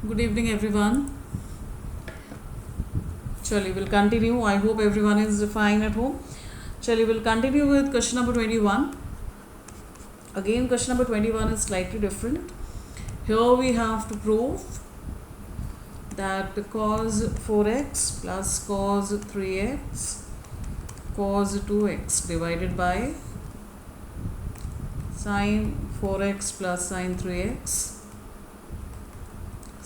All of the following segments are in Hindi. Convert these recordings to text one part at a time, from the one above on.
Good evening, everyone. Chali, we'll continue. I hope everyone is fine at home. Chali, we'll continue with question number 21. Again, question number 21 is slightly different. Here we have to prove that cos 4x plus cos 3x cos 2x divided by sin 4x plus sin 3x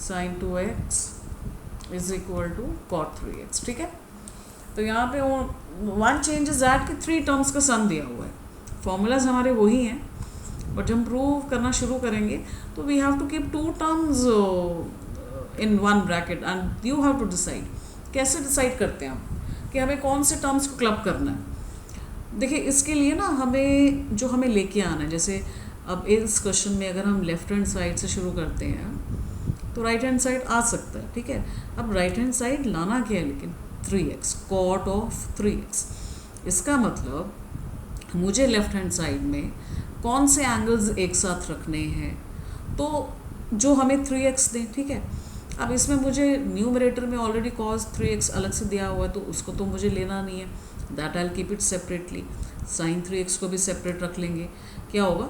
sin 2x is equal to cot 3x. ठीक है, तो यहाँ पे वन चेंज इज दैट कि 3 टर्म्स का सम दिया हुआ है. फॉर्मूलाज हमारे वही हैं, बट जब हम प्रूव करना शुरू करेंगे तो we have to keep 2 terms in one bracket and you have to decide. कैसे डिसाइड करते हैं हम कि हमें कौन से टर्म्स को क्लब करना है. देखिए, इसके लिए ना हमें लेके आना है. जैसे अब इस क्वेश्चन में अगर हम लेफ्ट हैंड साइड से शुरू करते हैं तो राइट हैंड साइड आ सकता है. ठीक है, अब राइट हैंड साइड लाना क्या है, लेकिन 3x कॉट ऑफ 3x. इसका मतलब मुझे लेफ्ट हैंड साइड में कौन से एंगल्स एक साथ रखने हैं, तो जो हमें 3x दें. ठीक है, अब इसमें मुझे न्यूमरेटर में ऑलरेडी cos 3x अलग से दिया हुआ है, तो उसको तो मुझे लेना नहीं है. That I keep it separately. sin 3x को भी सेपरेट रख लेंगे. क्या होगा,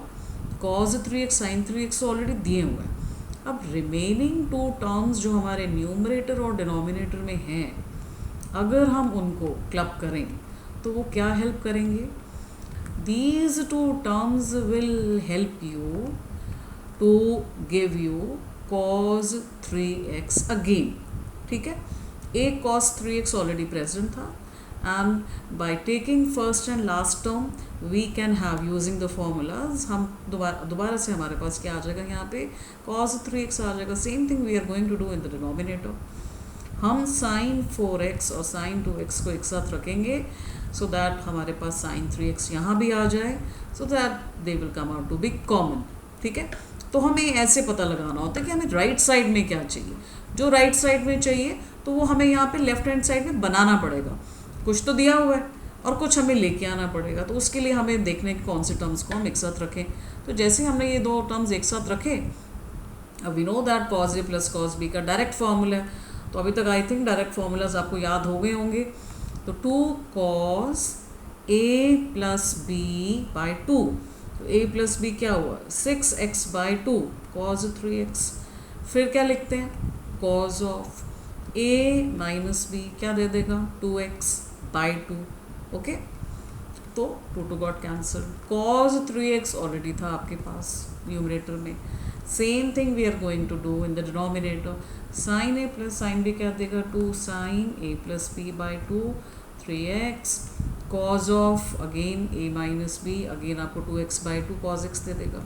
cos 3x sin 3x already दिए हुए हैं. अब रिमेनिंग 2 टर्म्स जो हमारे न्यूमरेटर और डिनोमिनेटर में हैं, अगर हम उनको क्लब करें तो वो क्या हेल्प करेंगे. These 2 terms will help you to give you cos 3x again. ठीक है, एक cos 3x ऑलरेडी प्रेजेंट था, and by taking first and last term we can have using the formulas, हम दोबारा से हमारे पास क्या आ जाएगा, यहाँ पे cos 3x आ जाएगा. Same thing we are going to do in the denominator. हम sin 4x और sin 2x को एक साथ रखेंगे so that हमारे पास sin 3x यहाँ भी आ जाए, so that they will come out to be common. ठीक है, तो हमें ऐसे पता लगाना होता है कि हमें राइट साइड में क्या चाहिए. जो राइट साइड में चाहिए तो वो हमें यहाँ पे लेफ्ट हैंड साइड में बनाना पड़ेगा. कुछ तो दिया हुआ है और कुछ हमें लेके आना पड़ेगा. तो उसके लिए हमें देखने कि कौन से टर्म्स को हम एक साथ रखें. तो जैसे हमने ये 2 टर्म्स एक साथ रखे, अब we know that cos a plus cos b का डायरेक्ट फार्मूला है. तो अभी तक आई थिंक डायरेक्ट फार्मूलाज आपको याद हो गए होंगे. तो 2 cos a plus b by 2. तो a प्लस b क्या हुआ, 6x बाई 2 cos 3x. फिर क्या लिखते हैं, cos of a minus b क्या दे देगा, 2x बाई 2. ओके, तो 2 got cancel. cos 3x already था आपके पास न्यूमरेटर में. Same thing we are going to do in the denominator. sin a plus sin b क्या देगा, 2 sin a plus b by 2 3x. cos of again a minus b, again आपको 2x बाई 2 cos x दे देगा.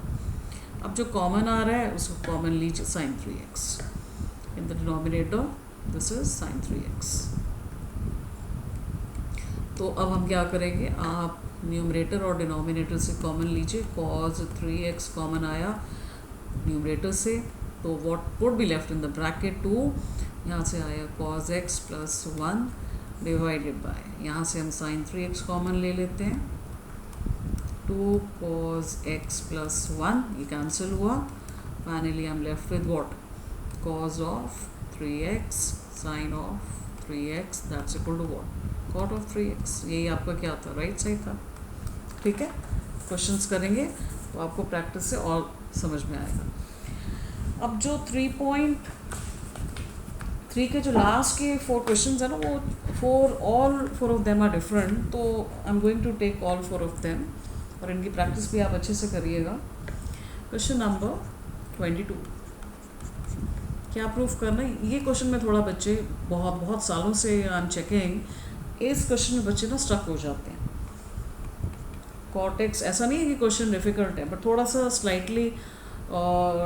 अब जो कॉमन आ रहा है उसको कॉमन लीजिए, sin 3x in the denominator. This is sin 3x. तो अब हम क्या करेंगे, आप न्यूमरेटर और डिनोमिनेटर से कॉमन लीजिए. cos 3x कॉमन आया न्यूमरेटर से, तो what would be left in the bracket 2. यहाँ से आया cos x plus 1 divided by, यहाँ से हम sin 3x कॉमन ले लेते हैं. 2 cos x प्लस 1 ये कैंसिल हुआ. Finally I am left with what, cos of 3x sin of 3x that's equal to what, cot of 3x. यही आपका क्या था, राइट साइड था. ठीक है, क्वेश्चंस करेंगे तो आपको प्रैक्टिस से और समझ में आएगा. अब जो 3.3 के जो लास्ट के 4 क्वेश्चंस है ना, वो all 4 of them are different. तो I am going to take all 4 of them और इनकी प्रैक्टिस भी आप अच्छे से करिएगा. क्वेश्चन नंबर 22, क्या प्रूफ करना है. ये क्वेश्चन में थोड़ा बच्चे बहुत सालों से आई एम चेकिंग, इस क्वेश्चन में बच्चे ना स्ट्रक हो जाते हैं. कॉटेक्स ऐसा नहीं है कि क्वेश्चन डिफिकल्ट है, बट थोड़ा सा स्लाइटली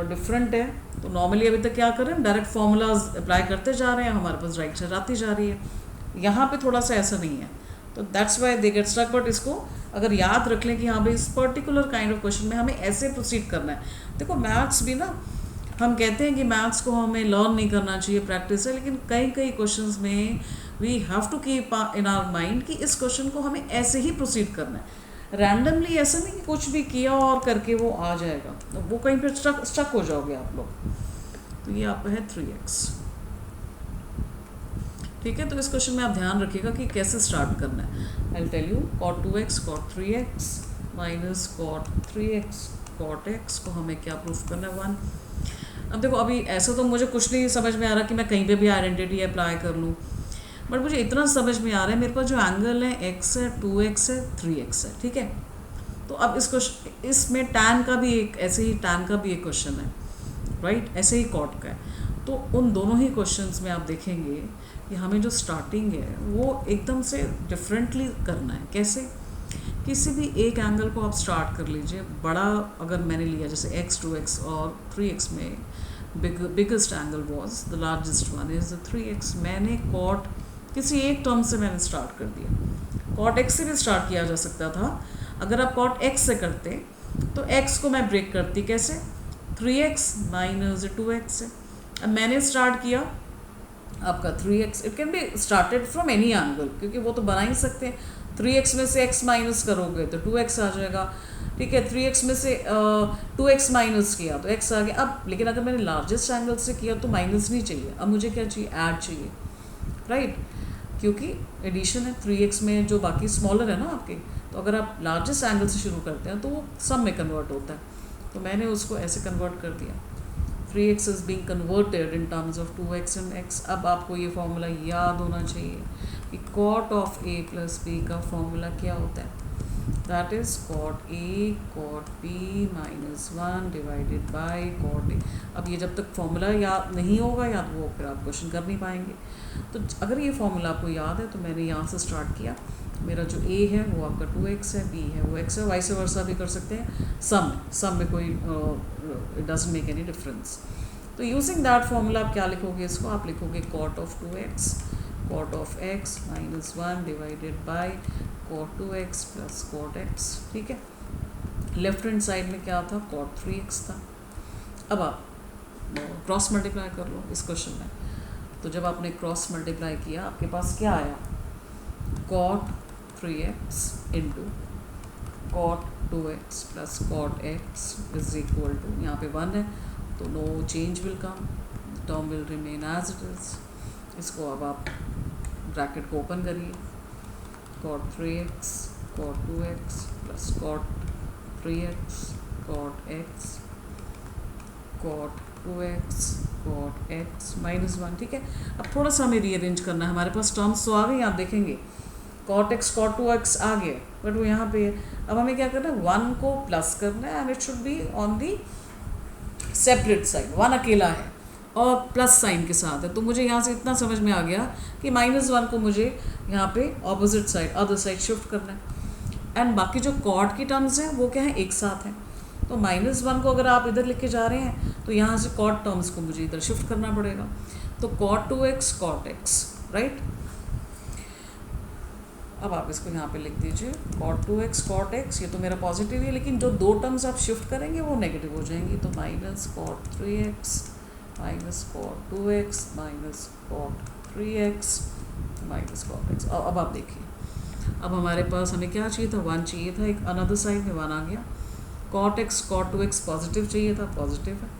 डिफरेंट है. तो नॉर्मली अभी तक क्या कर रहे हैं, डायरेक्ट फार्मूलाज अप्लाई करते जा रहे हैं, हमारे पास राइट साइड आती जा रही है. यहाँ पे थोड़ा सा ऐसा नहीं है, तो that's why they get struck. But इसको अगर याद रख लें कि हाँ भाई इस पर्टिकुलर काइंड ऑफ क्वेश्चन में हमें ऐसे प्रोसीड करना है. देखो, मैथ्स भी ना, हम कहते हैं कि मैथ्स को हमें लर्न नहीं करना चाहिए, प्रैक्टिस है, लेकिन कई क्वेश्चंस में we have to keep in our mind कि इस क्वेश्चन को हमें ऐसे ही प्रोसीड करना है. रैंडमली ऐसा नहीं कि कुछ भी किया और करके वो आ जाएगा, वो कहीं पर स्टक हो जाओगे आप लोग. तो ये आपका है 3x। ठीक है, तो इस क्वेश्चन में आप ध्यान रखिएगा कि कैसे स्टार्ट करना है। I tell you cot 2x cot 3x minus cot 3x cot x को हमें क्या प्रूफ करना है 1। अब देखो अभी ऐसा तो मुझे कुछ नहीं समझ में आ रहा कि मैं कहीं पे भी आइडेंटिटी अप्लाई कर लूँ, बट मुझे इतना समझ में आ रहा है मेरे पास जो एंगल है x है 2x है 3x है। ठीक है, तो अब इस क्वेश्चन इसमें tan का भी एक ऐसे ही tan का भी एक क्वेश्चन है, राइट, ऐसे ही cot का है। तो उन दोनों ही क्वेश्चंस में आप देखेंगे कि हमें जो स्टार्टिंग है वो एकदम से डिफरेंटली करना है। कैसे? किसी भी एक एंगल को आप स्टार्ट कर लीजिए, बड़ा अगर मैंने लिया जैसे x 2x और 3x में biggest angle was the largest one is 3x। मैंने cot किसी एक टर्म से मैंने स्टार्ट कर दिया। cot x से भी स्टार्ट किया जा सकता था। अगर आप cot x से करते तो x को मैं ब्रेक करती कैसे, 3x माइनस 2x से। अब मैंने स्टार्ट किया आपका 3x, it can be started from any angle, क्योंकि वो तो बना ही सकते हैं। 3x में से x माइनस करोगे तो 2x आ जाएगा। ठीक है, 3x में से 2x माइनस किया तो x आ गया। अब लेकिन अगर मैंने लार्जेस्ट एंगल से किया तो माइनस नहीं चाहिए, अब मुझे क्या चाहिए, ऐड चाहिए, राइट, क्योंकि एडिशन है 3x में जो बाकी स्मॉलर है ना आपके। तो अगर आप लार्जेस्ट एंगल से शुरू करते हैं तो वो सम में कन्वर्ट होता है, तो मैंने उसको ऐसे कन्वर्ट कर दिया। 3x is being converted in terms of 2x and x। अब आपको ये फॉर्मूला याद होना चाहिए कि cot of a plus b का फॉर्मूला क्या होता है, that is cot a cot b minus 1 divided by cot a। अब ये जब तक फॉर्मूला याद नहीं होगा याद, वो फिर आप क्वेश्चन कर नहीं पाएंगे। तो अगर ये फॉर्मूला आपको याद है तो मैंने यहाँ से स्टार्ट किया। मेरा जो a है वो आपका 2x है, b है वो x है, वाइस वर्सा भी कर सकते हैं। सम में कोई it doesn't make any difference. तो यूजिंग दैट फॉर्मूला आप क्या लिखोगे, इसको आप लिखोगे cot of 2x cot of x minus 1 divided by cot 2x plus cot x। ठीक है, लेफ्ट हैंड साइड में क्या था, cot 3x था। अब आप क्रॉस मल्टीप्लाई कर लो इस क्वेश्चन में। तो जब आपने क्रॉस मल्टीप्लाई किया आपके पास क्या आया, cot 3x into cot 2x plus cot x is equal to, यहाँ पे 1 है तो no change will come, term will remain as it is. इसको अब आप ब्रैकेट को ओपन करिए, cot 3x cot 2x plus cot 3x cot x cot 2x cot x minus 1। ठीक है, अब थोड़ा सा हमें रीअरेंज करना है। हमारे पास टर्म्स तो आ गए, आप देखेंगे cot x cot 2x आ गए, बट वो यहाँ पे है। अब हमें क्या करना है, 1 को प्लस करना है and it should be on the separate side. 1 अकेला है और प्लस साइन के साथ है, तो मुझे यहाँ से इतना समझ में आ गया कि -1 को मुझे यहाँ पे opposite side other side shift करना है। एंड बाकी जो cot की टर्म्स हैं वो क्या है, एक साथ हैं। तो -1 को अगर आप इधर लिख के जा रहे हैं तो यहाँ से cot टर्म्स को मुझे इधर शिफ्ट करना पड़ेगा। तो cot 2x cot x, right. अब आप इसको यहाँ पे लिख दीजिए cot 2x cot x, ये तो मेरा पॉजिटिव है, लेकिन जो दो टर्म्स आप शिफ्ट करेंगे वो नेगेटिव हो जाएंगी। तो minus cot 3x minus cot 2x minus cot 3x minus cot x। अब आप देखिए, अब हमारे पास हमें क्या चाहिए था, 1 चाहिए था, एक अनदर साइड में 1 आ गया। cot x cot 2x positive चाहिए था, पॉजिटिव है।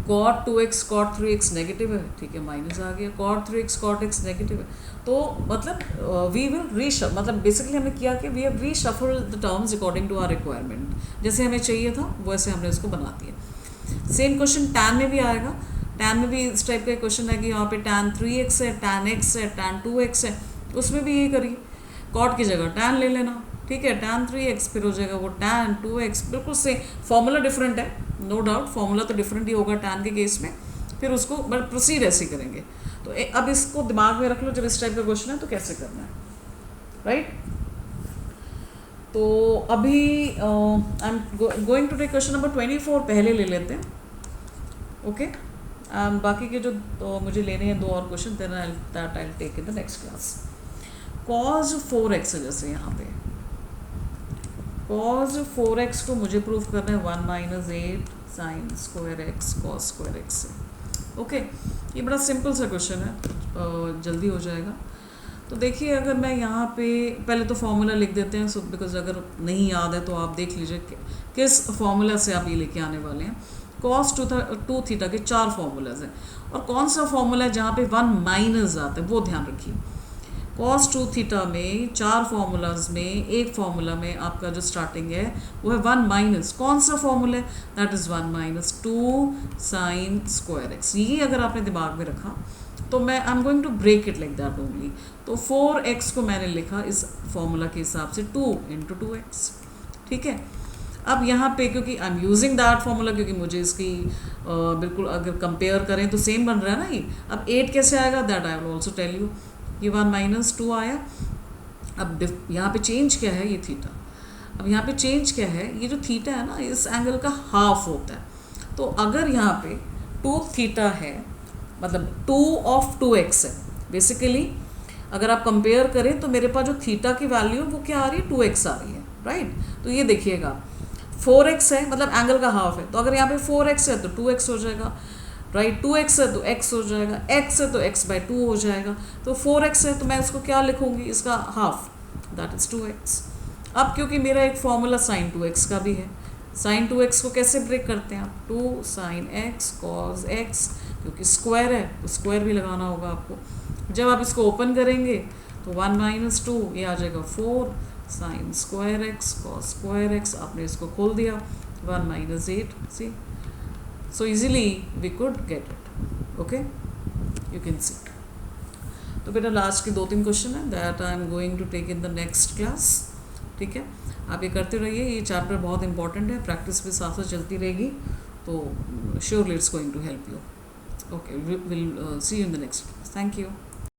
cot 2x cot 3x negative है, ठीक है, माइनस आ गया। cot 3x cot x negative है, तो मतलब वी विल मतलब बेसिकली हमने किया कि we have reshuffle the terms according to our requirement. जैसे हमें चाहिए था वैसे हमने इसको बना दिया। सेम क्वेश्चन tan में भी आएगा। tan में भी इस टाइप का क्वेश्चन है कि यहाँ पे tan 3x है, tan x है, tan 2x है, उसमें भी यही करिए, cot की जगह tan ले लेना, ठीक है, tan 3x फिर हो जाएगा वो tan 2x, बिल्कुल से फॉर्मूला डिफरेंट है, नो डाउट फॉर्मूला तो डिफरेंट ही होगा tan के केस में। फिर उसको बट प्रोसीड ऐसे करेंगे। तो अब इसको दिमाग में रख लो, जब इस टाइप का क्वेश्चन है तो कैसे करना है, राइट। तो अभी I am going to take question number 24 पहले ले लेते हैं, ओके। बाकी के जो तो मुझे लेने हैं 2 और question, then I take in the next class. cos 4x है, जैसे यहाँ पे cos 4x को मुझे प्रूफ करना है 1 minus 8 sine square x cos square x से, ओके। ये बड़ा सिंपल सा क्वेश्चन है, जल्दी हो जाएगा। तो देखिए, अगर मैं यहाँ पे पहले तो फॉर्मूला लिख देते हैं, सो बिकॉज अगर नहीं याद है तो आप देख लीजिए किस फॉर्मूला से आप ये लेके आने वाले हैं। कॉस टू थीटा के 4 फॉर्मूलाज हैं, और कौन सा फॉर्मूला है जहाँ पे 1 माइनस आता है वो ध्यान रखिए। कॉस टू थीटा में 4 फॉर्मूलाज में एक फॉर्मूला में आपका जो स्टार्टिंग है वो है 1 माइनस, कौन सा फॉर्मूला है, that is 1 minus 2 sine square X. ये अगर आपने दिमाग में रखा तो मैं I am going to break it like that only. तो 4x को मैंने लिखा इस फॉर्मूला के हिसाब से 2 इंटू 2x, ठीक है। अब यहाँ पे क्योंकि I am using that formula, क्योंकि मुझे इसकी बिल्कुल अगर कंपेयर करें तो सेम बन रहा है ना ये। अब 8 कैसे आएगा, that I will also tell you. ये 1 माइनस 2 आया। अब यहाँ पे चेंज क्या है, ये थीटा। अब यहाँ पे चेंज क्या है, ये जो थीटा है ना इस एंगल का हाफ होता है। तो अगर यहाँ पे 2 थीटा है मतलब 2 ऑफ 2x है बेसिकली, अगर आप कंपेयर करें तो मेरे पास जो थीटा की वैल्यू वो क्या आ रही है, 2x आ रही है, राइट। तो ये देखिएगा 4x है मतलब एंगल का हाफ है, तो अगर यहाँ पे 4x है तो 2x हो जाएगा, राइट। 2x है तो x हो जाएगा, x है तो x/2 हो जाएगा। तो 4x है तो मैं इसको क्या लिखूँगी, इसका हाफ, दैट इज़ 2x। अब क्योंकि मेरा एक फॉर्मूला साइन 2x का भी है, साइन 2x को कैसे ब्रेक करते हैं आप, 2 साइन x कॉस x, क्योंकि स्क्वायर है तो स्क्वायर भी लगाना होगा आपको। जब आप इसको ओपन करेंगे तो 1 माइनस 2 ये आ जाएगा 4 sine square X cos square X, आपने इसको खोल दिया 1 minus 8, see. So easily we could get it, okay, you can see. तो बेटा लास्ट के 2-3 क्वेश्चन है that I am going to take in the next class, ठीक है। आप ये करते रहिए, ये चैप्टर बहुत इंपॉर्टेंट है, प्रैक्टिस भी साथ साथ चलती रहेगी, तो surely it's going to help you. Okay, we'll see you in the next class. Thank you.